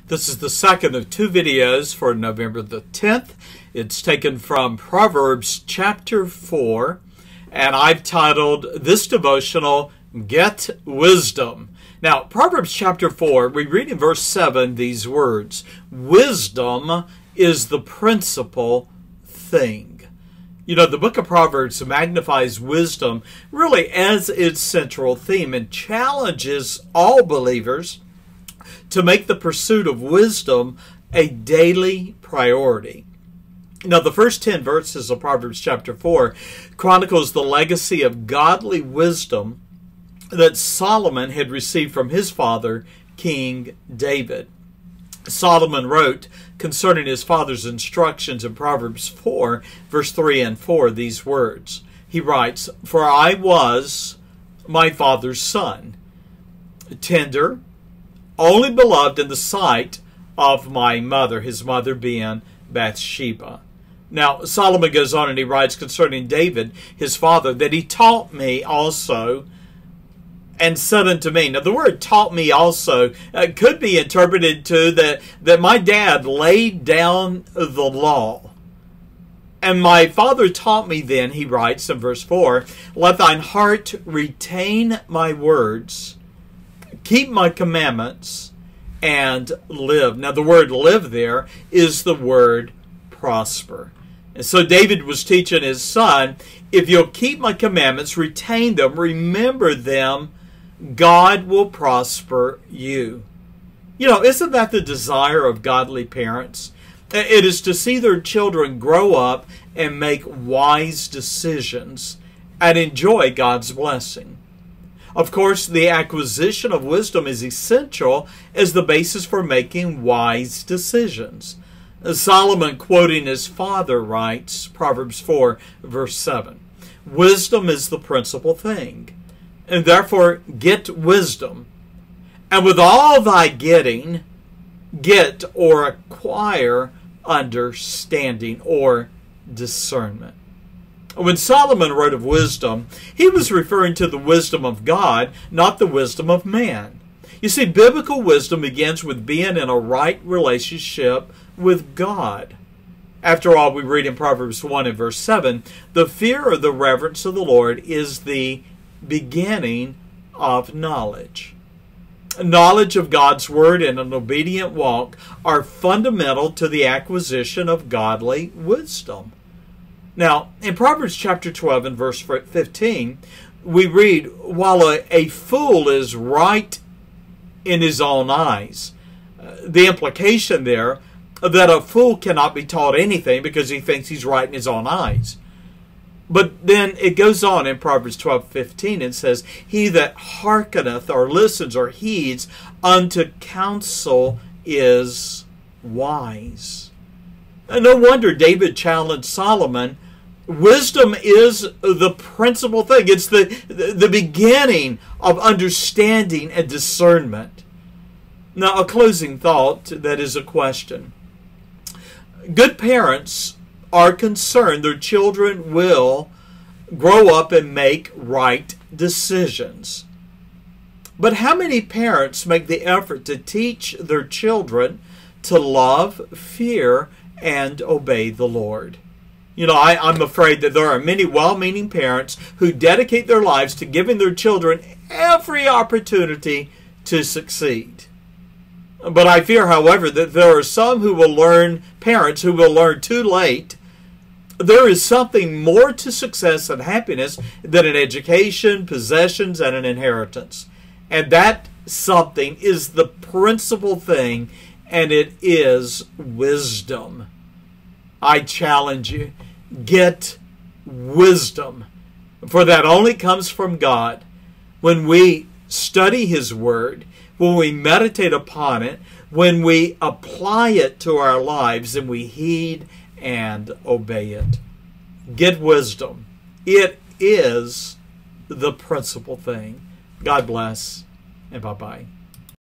This is the second of two videos for November the 10th. It's taken from Proverbs chapter 4, and I've titled this devotional, Get Wisdom. Now, Proverbs chapter 4, we read in verse 7 these words, Wisdom is the principal thing. You know, the book of Proverbs magnifies wisdom really as its central theme and challenges all believers to make the pursuit of wisdom a daily priority. Now, the first 10 verses of Proverbs chapter 4 chronicles the legacy of godly wisdom that Solomon had received from his father, King David. Solomon wrote concerning his father's instructions in Proverbs 4, verse 3 and 4, these words. He writes, "For I was my father's son, tender, only beloved in the sight of my mother," his mother being Bathsheba. Now, Solomon goes on and he writes concerning David, his father, that he taught me also and said unto me. Now, the word taught me also could be interpreted to that my dad laid down the law. And my father taught me then, he writes in verse 4, let thine heart retain my words, keep my commandments, and live. Now, the word live there is the word prosper. And so David was teaching his son, if you'll keep my commandments, retain them, remember them, God will prosper you. You know, isn't that the desire of godly parents? It is to see their children grow up and make wise decisions and enjoy God's blessing. Of course, the acquisition of wisdom is essential as the basis for making wise decisions. Solomon, quoting his father, writes, Proverbs 4, verse 7, wisdom is the principal thing, and therefore get wisdom. And with all thy getting, get or acquire understanding or discernment. When Solomon wrote of wisdom, he was referring to the wisdom of God, not the wisdom of man. You see, biblical wisdom begins with being in a right relationship with God. After all, we read in Proverbs 1 and verse 7, the fear or the reverence of the Lord is the beginning of knowledge. Knowledge of God's word and an obedient walk are fundamental to the acquisition of godly wisdom. Now, in Proverbs chapter 12 and verse 15, we read, while a fool is right in his own eyes, the implication there that a fool cannot be taught anything because he thinks he's right in his own eyes. But then it goes on in Proverbs 12:15 and says, he that hearkeneth or listens or heeds unto counsel is wise. And no wonder David challenged Solomon. Wisdom is the principal thing. It's the beginning of understanding and discernment. Now, a closing thought that is a question. Good parents are concerned their children will grow up and make right decisions. But how many parents make the effort to teach their children to love, fear, and obey the Lord? You know, I'm afraid that there are many well-meaning parents who dedicate their lives to giving their children every opportunity to succeed. But I fear, however, that there are some parents who will learn too late. There is something more to success and happiness than an education, possessions, and an inheritance. And that something is the principal thing, and it is wisdom. I challenge you, get wisdom, for that only comes from God. When we study His Word, when we meditate upon it, when we apply it to our lives and we heed and obey it. Get wisdom. It is the principal thing. God bless, and bye-bye.